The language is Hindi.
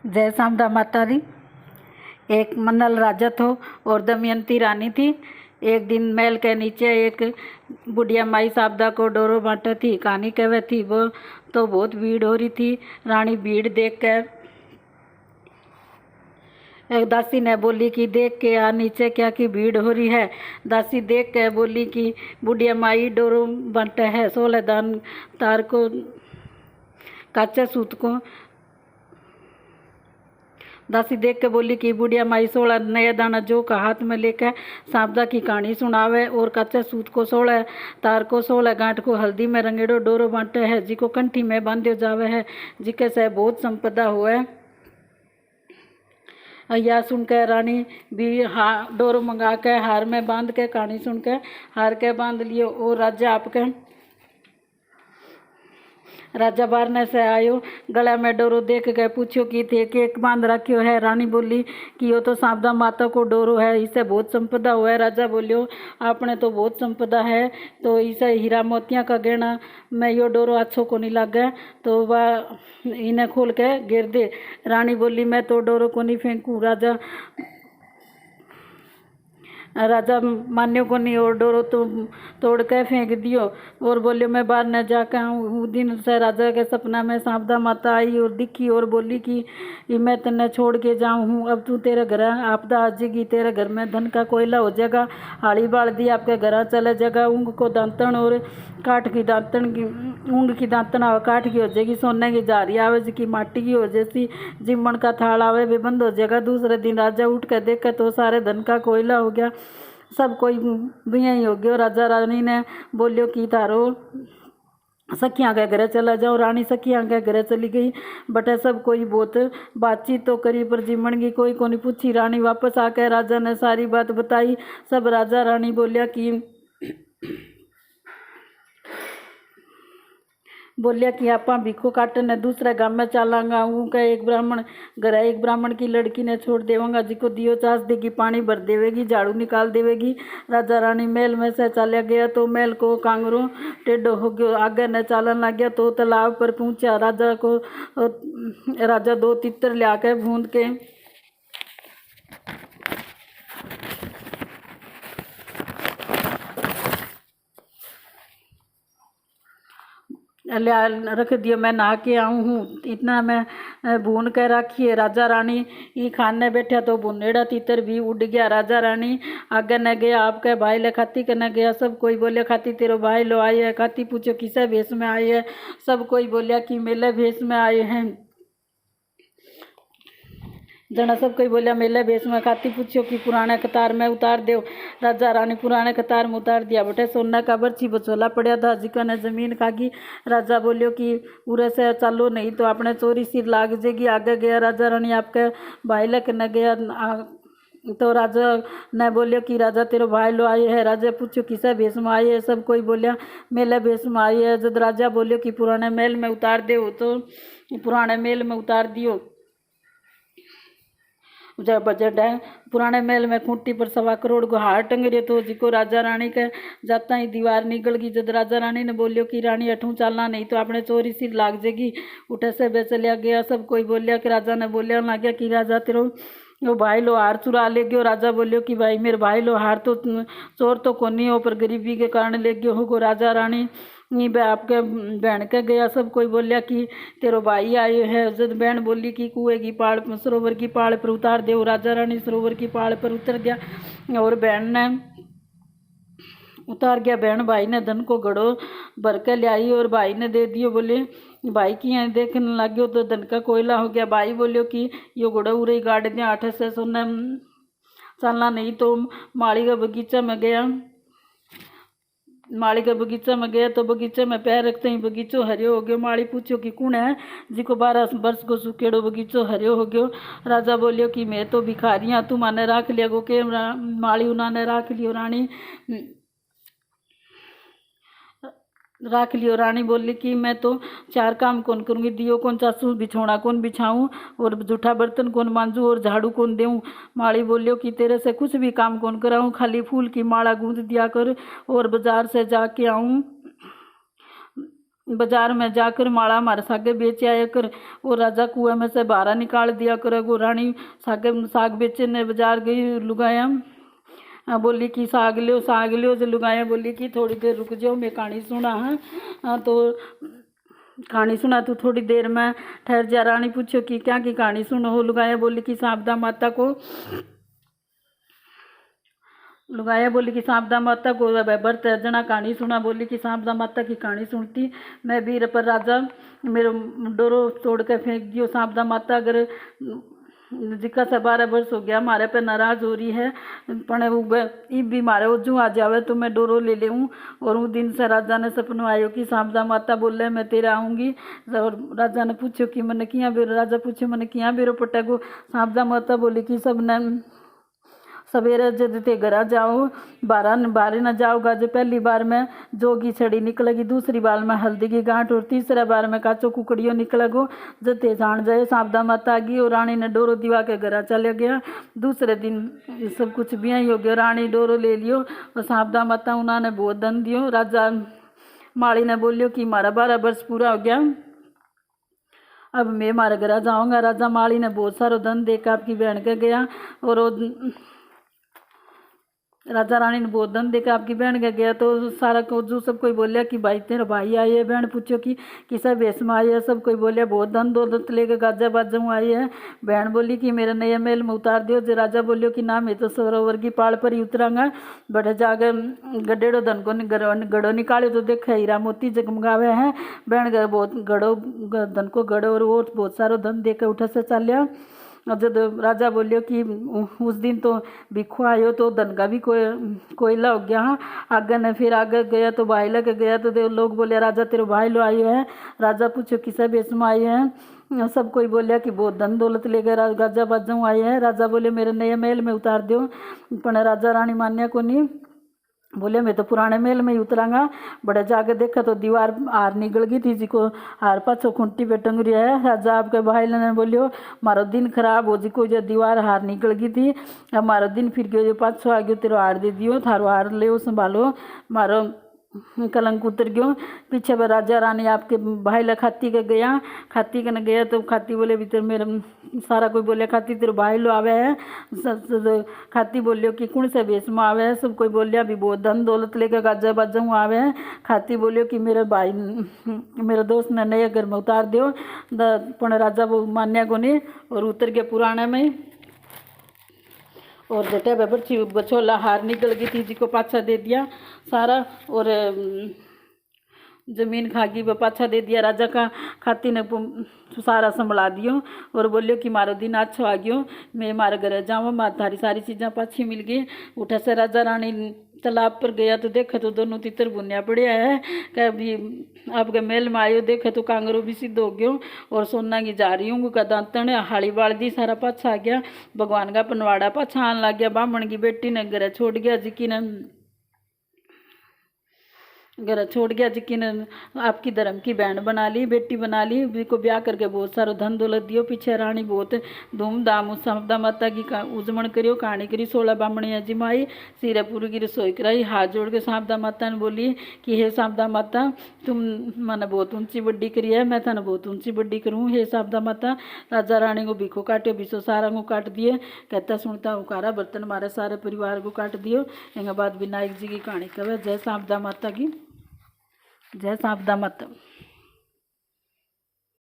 जय शामदा माता दी। एक मन्नल राजा थो और दमयंती रानी थी। एक दिन महल के नीचे एक बुढ़िया माई शारदा को डोरो बांटे थी। कहानी कहवे थी वो तो बहुत भीड़ हो रही थी। रानी भीड़ देख कर एक दासी ने बोली कि देख के यार नीचे क्या की भीड़ हो रही है। दासी देख के बोली कि बुढ़िया माई डोरो बांटे है 16 दान तार को काचे सूत को। दासी देख के बोली कि बुढ़िया माई 16 नया दाना जो का हाथ में लेकर शारदा की कहानी सुनावे और कच्चे सूत को 16 तार को 16 गांठ को हल्दी में रंगेड़ो डोरो बांटे है जिको कंठी में बांध्यो जावे है जिके से बहुत संपदा हुए। यह सुनकर रानी भी डोरो मंगा के हार में बांध के कहानी सुन के हार के बांध लियो। और राजा आपके राजा बारने से आयो गला में डोरो देख के पूछो कि थे कि एक बांध रखियो है। रानी बोली कि यो तो शारदा माता को डोरो है, इसे बहुत संपदा हुआ है। राजा बोलियो आपने तो बहुत संपदा है तो इसे हीरा मोतिया का गहना में यो डोरो अच्छो को नहीं लागे तो वह इन्हें खोल के गिर दे। रानी बोली मैं तो डोरो को नहीं फेंकूँ। राजा मान्यो को नहीं और डोरो तो तोड़ के फेंक दियो और बोलियो मैं बाहर न जाकर हूँ। दिन से राजा के सपना में शारदा माता आई और दिखी और बोली कि मैं तन्ने छोड़ के जाऊँ हूँ। अब तू तेरे घर आपदा आ जाएगी, तेरे घर में धन का कोयला हो जाएगा, हाड़ी बाल दी आपके घर चले जाएगा। ऊँग को दांतन और काठ की दांतन की ऊँग की दांतन आवे काठ की हो जाएगी, सोने की जारी आवे जी की माटी की हो जैसी, जिमण का थाल आवे वे बंद हो जाएगा। दूसरे दिन राजा उठ कर देखा तो सारे धन का कोयला हो गया, सब कोई बिया ही हो गया। राजा रानी ने बोलियो कि तारो सखियाँ के घर चला जाओ। रानी सखियाँ के घर चली गई। बटे सब कोई बहुत बातचीत तो करी पर जिमण की कोई को नहीं पूछी। रानी वापस आकर राजा ने सारी बात बताई। सब राजा रानी बोलिया कि आपा भिखो काटने दूसरे गांव में चलांगा हूँ का एक ब्राह्मण की लड़की ने छोड़ देवांगा जिको दियो चास देगी, पानी भर देवेगी, झाड़ू निकाल देवेगी। राजा रानी महल में से चला गया तो महल को कांगरो टेढ़ो हो गया, आगे न चालन लग गया तो तालाब पर पहुंचा। राजा 2 तितर लिया के भूंद के रख दियो, मैं नहा के आऊँ हूँ, इतना मैं भून कर रखिए। राजा रानी ही खाने बैठा तो भुनेड़ा तीतर भी उड़ गया। राजा रानी आगे न गया, आपके भाई ले खाती करने गया। सब कोई बोले खाती तेरो भाई लो आए है। खाती पूछो किसे भेष में आए है। सब कोई बोलिया कि मेले भेष में आए हैं। जना सब कोई बोलिया मेले भेष में। खाती पूछो कि पुराने कतार में उतार दो। राजा रानी पुराने कतार में उतार दिया। बटे सोना का बर्छी बचोला पड़ा था जिका ने जमीन खागी। राजा बोलियो कि पूरे से चालो नहीं तो अपने चोरी सिर लाग जाएगी। आगे गया राजा रानी आपके भाई लक न गया तो राजा ने बोलियो कि राजा तेरो भाई लो आए है। राजा पूछो किसे भेष में आए है। सब कोई बोलिया मेले भेष में आई है। जब राजा बोलियो कि पुराने महल में उतार दो तो पुराने महल में उतार दियो। जब बजट है पुराने महल में खूंटी पर 1.25 करोड़ को हार टंग रहे तो जिको राजा रानी के जाता ही दीवार निकल गई। जब राजा रानी ने बोलियो कि रानी अठू चलना नहीं तो अपने चोरी सिर लाग जाएगी। उठे से बेचलिया गया। सब कोई बोलिया कि राजा ने बोलिया लग गया कि राजा तेरो वो भाई लो हार चुरा ले गयो। राजा बोलियो कि भाई मेरे भाई लो हार तो चोर तो कोनी हो पर गरीबी के कारण ले गयो होगो। राजा रानी आपके बहन के गया। सब कोई बोलिया कि तेरो भाई आए है। जब बहन बोली कि कुएं की पाड़ सरोवर की पाड़ पर उतार दे। राजा रानी सरोवर की पाड़ पर उतर गया और बहन ने उतार गया। बहन भाई ने धन को घड़ो भर के ले आई और भाई ने दे दियो। बोले भाई की यहाँ देखने लग गयो तो धन का कोयला हो गया। भाई बोलियो कि यो घड़ो उरे गाड़ दिया 8 से सोने चलना नहीं तो माली का बगीचा में गया। माली के बगीचा में गया तो बगीचे में पैर रखते ही बगीचो हरियो हो गयो। माली पूछो कि कौन है जिको 12 वर्ष को सुखेड़ो बगीचो हरियो हो गयो। राजा बोलियो कि मैं तो भिखारी हाँ, तू माने राख लिया गो के। माली उन्होंने राख लियो। रानी बोली कि मैं तो 4 काम कौन करूँगी, दियो कौन चासू, बिछौना कौन बिछाऊँ और जूठा बर्तन कौन मांजूँ और झाड़ू कौन देऊँ। माली बोलियो कि तेरे से कुछ भी काम कौन कराऊँ, खाली फूल की माला गूंथ दिया कर और बाजार से जाके आऊँ बाजार में जाकर माला हमारे सागे बेच आया कर। वो राजा कुएं में से बारह निकाल दिया करे। वो रानी साग बेचने बाजार गई। लुगाया बोली कि साग लियो। जो लुगाया बोली कि थोड़ी देर रुक जाओ, मैं कहानी सुना है। तो कहानी सुना तू थोड़ी देर में ठहर जा। रानी पूछो कि क्या की कहानी सुनो हो। लुगाया बोली कि सांपदा माता को बर्त जना कहानी सुना। बोली कि सांपदा माता की कहानी सुनती मैं वीर पर राजा मेरे डोरो तोड़ के फेंक दियो। सांपदा माता अगर जिका से 12 वर्ष हो गया हमारे पे नाराज हो रही है, पण भी मारे ओजू आ जावे तो मैं डोरो ले लेऊँ। और उस दिन से राजा ने सपनों आयो कि सांपदा माता बोले मैं तेरा आऊँगी। और राजा ने पूछो कि मैंने किया बेरो। राजा पूछे मैंने किया बेरो पटेगो। सांपदा माता बोली कि सबने सवेरे जब ते घर जाओ बारह न जाओगा। जो पहली बार में जोगी छड़ी निकलेगी, दूसरी बार में हल्दी की गांठ और तीसरा बार में काचो कुकड़ियों निकलेगो। जब ते जान जाए सांपदा माता आ गई और रानी ने डोरो दिवा के घर चले गया। दूसरे दिन सब कुछ ब्याह हो गया। रानी डोरो ले लियो और सांपदा माता उन्होंने बहुत धन दियो। राजा माली ने बोलियो कि हमारा 12 वर्ष पूरा हो गया, अब मैं हमारे घर जाऊँगा। राजा माली ने बहुत सारा धन देकर आपकी बहन के गया। और राजा रानी ने बहुत धन देकर आपकी बहन के गया। तो सारा को जो सब कोई बोलिया कि भाई तेरा भाई आई है। बहन पूछो कि किसा भेष में आई है। सब कोई बोलिया बहुत धन दौलत लेके गाजा बाजा आई है। बहन बोली कि मेरे नए महल में उतार दियो। जो राजा बोलियो कि ना मैं तो सरोवर की पाड़ पर ही उतरांगा। बड़े जाके गड्ढेड़ो धन को गड़ो निकाले तो देखे हीरा मोती जगमगावे हैं। बहन गए बहुत गड़ो धन को गड़ो और बहुत सारा धन देकर उठा से चलिया। और जब राजा बोलियो कि उस दिन तो भिखु आयो तो धन का भी कोयला हो गया। आगे ने फिर आगे गया तो भाई लगे गया तो लोग बोले राजा तेरे भाई लो आयो है। राजा पूछो किसे बेच में आए हैं। सब कोई बोलिया कि बहुत धन दौलत लेकर गाजा बाजा आए हैं। राजा बोले मेरे नए महल में उतार दो। पर राजा रानी मान्या को नहीं, बोले मैं तो पुराने महल में ही उतरांगा। बड़े जाके देखा तो दीवार हार निकल गई थी, जिको हार पाछो खूंटी पे टंग रहा है। राजा आपके भाई ने बोलियो मारो दिन खराब हो जिको जो दीवार हार निकल गई थी। अब मारो दिन फिर गयो जो पाछो आ गयो तेरो हार दे दियो, थारो हार ले संभालो, मारो कलंक उतर गयो। पीछे पर राजा रानी आपके भाई ला खाती के गया। खाती के न गया तो खाती बोले भीतर मेरे सारा कोई बोले खाती तेरे भाई लो आवे है। खाती बोलियो कि कौन से भेष में आवे है। सब कोई बोलिया भी बहुत धन दौलत लेके गाजा बाजा आवे है। खाती बोलियो कि मेरे भाई मेरे दोस्त ने नए घर में उतार दियो। पण राजा वो मान्या को नहीं और उतर गया पुराने में। और जटे बच्ची बछोला हार निकल गई थी, जिको पाछा दे दिया सारा। और जमीन खा गई, पाछा दे दिया। राजा का खाती ने सारा संभला दियो और बोलियो कि मारो दिन अच्छो आ गयो, मैं मारे घर जाऊँ, मार थारी सारी चीज़ें पाछी मिल गई। उठा से राजा रानी तालाब पर गया तो देखा तो दोनों तितर बुनिया पड़िया है। कह भी आपके महल में आयो देखा तो कांगरो भी सिद्ध हो गयो और सोना की जा रही हूँ का दांतन हाली बाल दी सारा पाछा आ गया। भगवान का पनवाड़ा पाछा आन लग गया। बामण की बेटी ने घर छोड़ गया, जिकी ने घर छोड़ गया, जिकी ने आपकी धर्म की बहन बना ली, बेटी बना ली। को ब्याह करके बहुत सारा धन दौलत दियो। पीछे रानी बहुत धूमधाम सांपदा माता की उजमण करियो, कहानी करी। 16 बामणियाँ जिमाई, सिरेपुर की रसोई कराई। हाथ जोड़ के सांपदा माता ने बोली कि हे सांपदा माता तुम मैंने बहुत ऊंची बड्डी करी है, मैं थाने बहुत ऊंची बड्डी करूँ। हे सांपदा माता। राजा रानी को भिखो काटे, बिसो सारा को काट दिए। कहता सुनता उकारा बर्तन मारे सारे परिवार को काट दियो। एक बाद विनायक जी की कहानी कहे। जय सांपदा माता की, जय सांपदा माता।